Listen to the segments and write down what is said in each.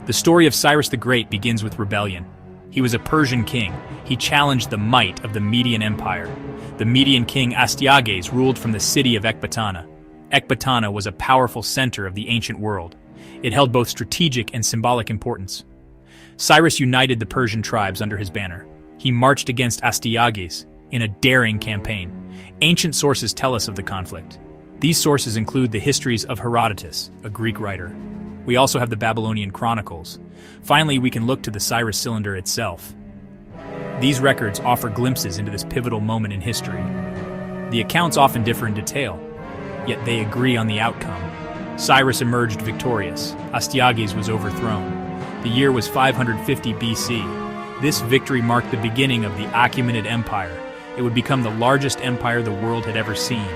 The story of Cyrus the Great begins with rebellion. He was a Persian king. He challenged the might of the Median Empire. The Median king Astyages ruled from the city of Ecbatana. Ecbatana was a powerful center of the ancient world. It held both strategic and symbolic importance. Cyrus united the Persian tribes under his banner. He marched against Astyages in a daring campaign. Ancient sources tell us of the conflict. These sources include the histories of Herodotus, a Greek writer. We also have the Babylonian chronicles. Finally, we can look to the Cyrus cylinder itself. These records offer glimpses into this pivotal moment in history. The accounts often differ in detail, yet they agree on the outcome. Cyrus emerged victorious. Astyages was overthrown. The year was 550 BC. This victory marked the beginning of the Achaemenid Empire. It would become the largest empire the world had ever seen.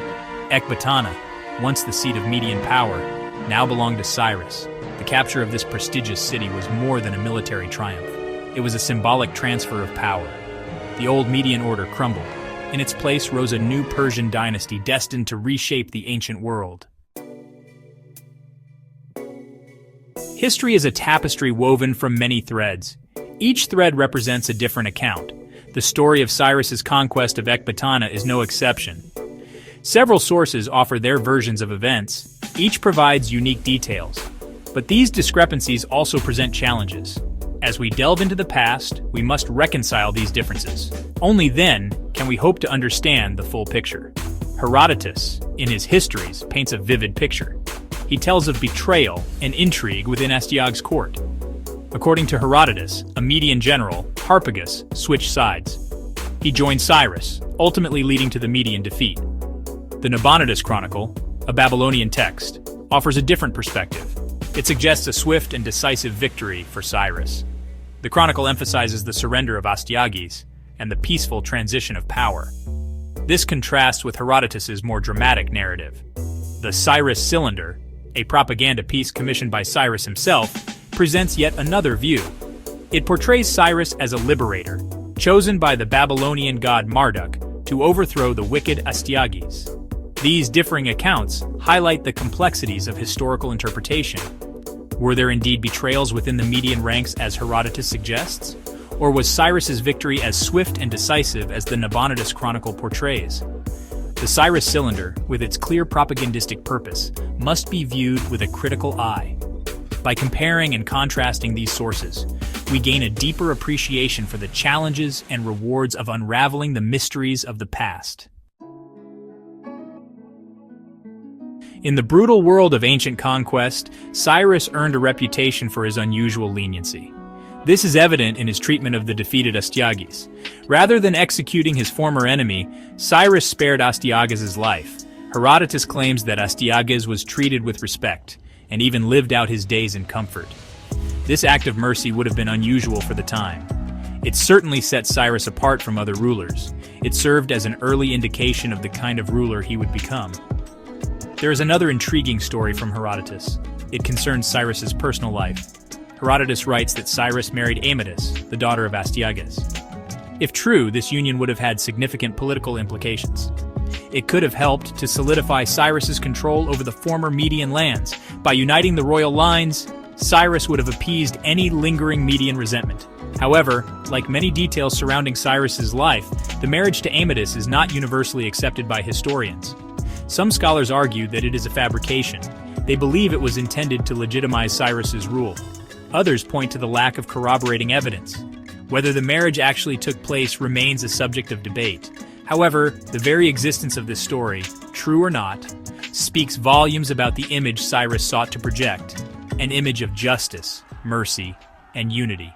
Ecbatana, once the seat of Median power, now belonged to Cyrus. The capture of this prestigious city was more than a military triumph. It was a symbolic transfer of power. The old Median order crumbled. In its place rose a new Persian dynasty destined to reshape the ancient world. History is a tapestry woven from many threads. Each thread represents a different account. The story of Cyrus's conquest of Ecbatana is no exception. Several sources offer their versions of events. Each provides unique details. But these discrepancies also present challenges. As we delve into the past, we must reconcile these differences. Only then can we hope to understand the full picture. Herodotus, in his histories, paints a vivid picture. He tells of betrayal and intrigue within Astyages' court. According to Herodotus, a Median general, Harpagus, switched sides. He joined Cyrus, ultimately leading to the Median defeat. The Nabonidus Chronicle, a Babylonian text, offers a different perspective. It suggests a swift and decisive victory for Cyrus. The chronicle emphasizes the surrender of Astyages and the peaceful transition of power. This contrasts with Herodotus's more dramatic narrative. The Cyrus Cylinder, a propaganda piece commissioned by Cyrus himself, presents yet another view. It portrays Cyrus as a liberator, chosen by the Babylonian god Marduk to overthrow the wicked Astyages. These differing accounts highlight the complexities of historical interpretation. Were there indeed betrayals within the Median ranks as Herodotus suggests? Or was Cyrus's victory as swift and decisive as the Nabonidus Chronicle portrays? The Cyrus Cylinder, with its clear propagandistic purpose, must be viewed with a critical eye. By comparing and contrasting these sources, we gain a deeper appreciation for the challenges and rewards of unraveling the mysteries of the past. In the brutal world of ancient conquest, Cyrus earned a reputation for his unusual leniency. This is evident in his treatment of the defeated Astyages. Rather than executing his former enemy, Cyrus spared Astyages' life. Herodotus claims that Astyages was treated with respect, and even lived out his days in comfort. This act of mercy would have been unusual for the time. It certainly set Cyrus apart from other rulers. It served as an early indication of the kind of ruler he would become. There is another intriguing story from Herodotus. It concerns Cyrus's personal life. Herodotus writes that Cyrus married Amytis, the daughter of Astyages. If true, this union would have had significant political implications. It could have helped to solidify Cyrus's control over the former Median lands. By uniting the royal lines, Cyrus would have appeased any lingering Median resentment. However, like many details surrounding Cyrus's life, the marriage to Amytis is not universally accepted by historians. Some scholars argue that it is a fabrication. They believe it was intended to legitimize Cyrus's rule. Others point to the lack of corroborating evidence. Whether the marriage actually took place remains a subject of debate. However, the very existence of this story, true or not, speaks volumes about the image Cyrus sought to project, an image of justice, mercy, and unity.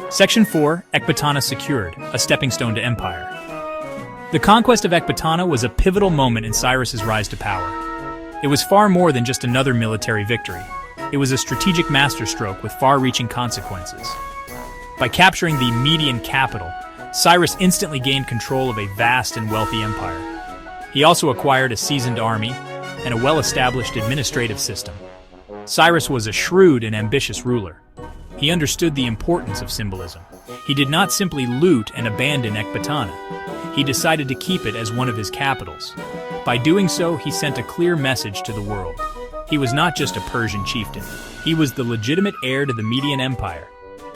Section 4, Ecbatana secured, a stepping stone to empire. The conquest of Ecbatana was a pivotal moment in Cyrus's rise to power. It was far more than just another military victory. It was a strategic masterstroke with far-reaching consequences. By capturing the Median capital, Cyrus instantly gained control of a vast and wealthy empire. He also acquired a seasoned army and a well-established administrative system. Cyrus was a shrewd and ambitious ruler. He understood the importance of symbolism. He did not simply loot and abandon Ecbatana. He decided to keep it as one of his capitals. By doing so, he sent a clear message to the world. He was not just a Persian chieftain. He was the legitimate heir to the Median Empire.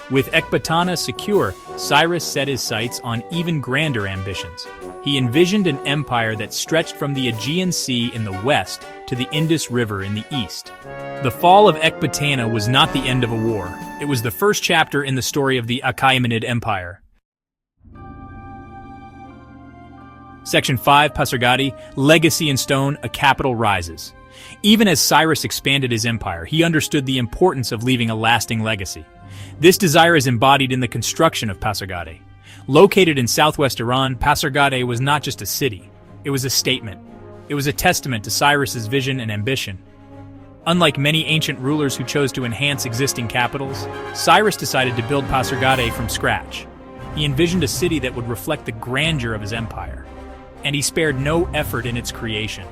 With Ecbatana secure, Cyrus set his sights on even grander ambitions. He envisioned an empire that stretched from the Aegean Sea in the west to the Indus River in the east. The fall of Ecbatana was not the end of a war. It was the first chapter in the story of the Achaemenid Empire. Section 5, Pasargadae, Legacy in Stone, a capital rises. Even as Cyrus expanded his empire, he understood the importance of leaving a lasting legacy. This desire is embodied in the construction of Pasargadae. Located in southwest Iran, Pasargadae was not just a city. It was a statement. It was a testament to Cyrus's vision and ambition. Unlike many ancient rulers who chose to enhance existing capitals, Cyrus decided to build Pasargadae from scratch. He envisioned a city that would reflect the grandeur of his empire, and he spared no effort in its creation.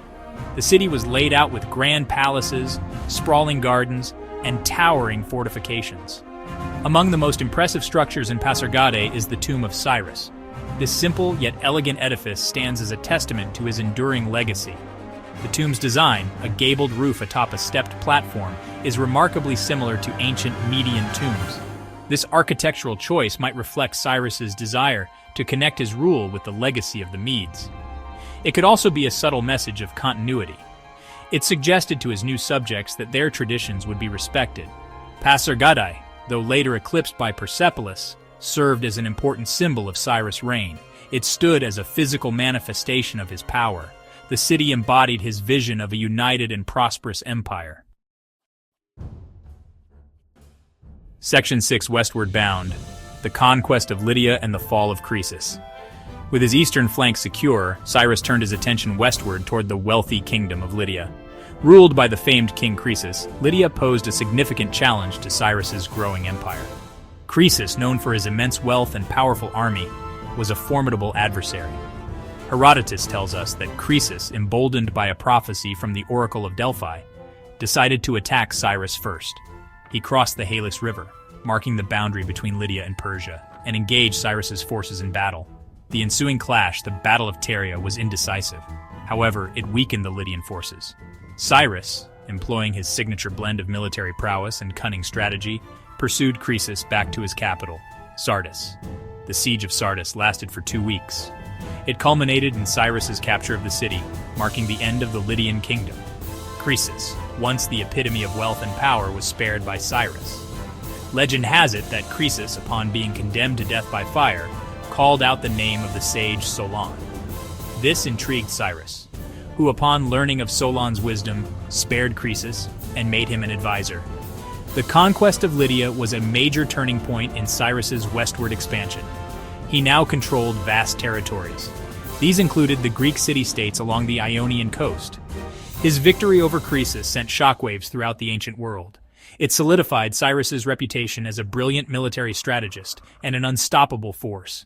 The city was laid out with grand palaces, sprawling gardens, and towering fortifications. Among the most impressive structures in Pasargadae is the tomb of Cyrus. This simple yet elegant edifice stands as a testament to his enduring legacy. The tomb's design, a gabled roof atop a stepped platform, is remarkably similar to ancient Median tombs. This architectural choice might reflect Cyrus's desire to connect his rule with the legacy of the Medes. It could also be a subtle message of continuity. It suggested to his new subjects that their traditions would be respected. Pasargadae, though later eclipsed by Persepolis, served as an important symbol of Cyrus' reign. It stood as a physical manifestation of his power. The city embodied his vision of a united and prosperous empire. Section 6, Westward Bound, the Conquest of Lydia and the Fall of Croesus. With his eastern flank secure, Cyrus turned his attention westward toward the wealthy kingdom of Lydia. Ruled by the famed King Croesus, Lydia posed a significant challenge to Cyrus's growing empire. Croesus, known for his immense wealth and powerful army, was a formidable adversary. Herodotus tells us that Croesus, emboldened by a prophecy from the Oracle of Delphi, decided to attack Cyrus first. He crossed the Halys River, marking the boundary between Lydia and Persia, and engaged Cyrus's forces in battle. The ensuing clash, the Battle of Pteria, was indecisive. However, it weakened the Lydian forces. Cyrus, employing his signature blend of military prowess and cunning strategy, pursued Croesus back to his capital, Sardis. The siege of Sardis lasted for 2 weeks. It culminated in Cyrus's capture of the city, marking the end of the Lydian kingdom. Croesus, once the epitome of wealth and power, was spared by Cyrus. Legend has it that Croesus, upon being condemned to death by fire, called out the name of the sage Solon. This intrigued Cyrus, who, upon learning of Solon's wisdom, spared Croesus and made him an advisor. The conquest of Lydia was a major turning point in Cyrus's westward expansion. He now controlled vast territories. These included the Greek city-states along the Ionian coast. His victory over Croesus sent shockwaves throughout the ancient world. It solidified Cyrus's reputation as a brilliant military strategist and an unstoppable force.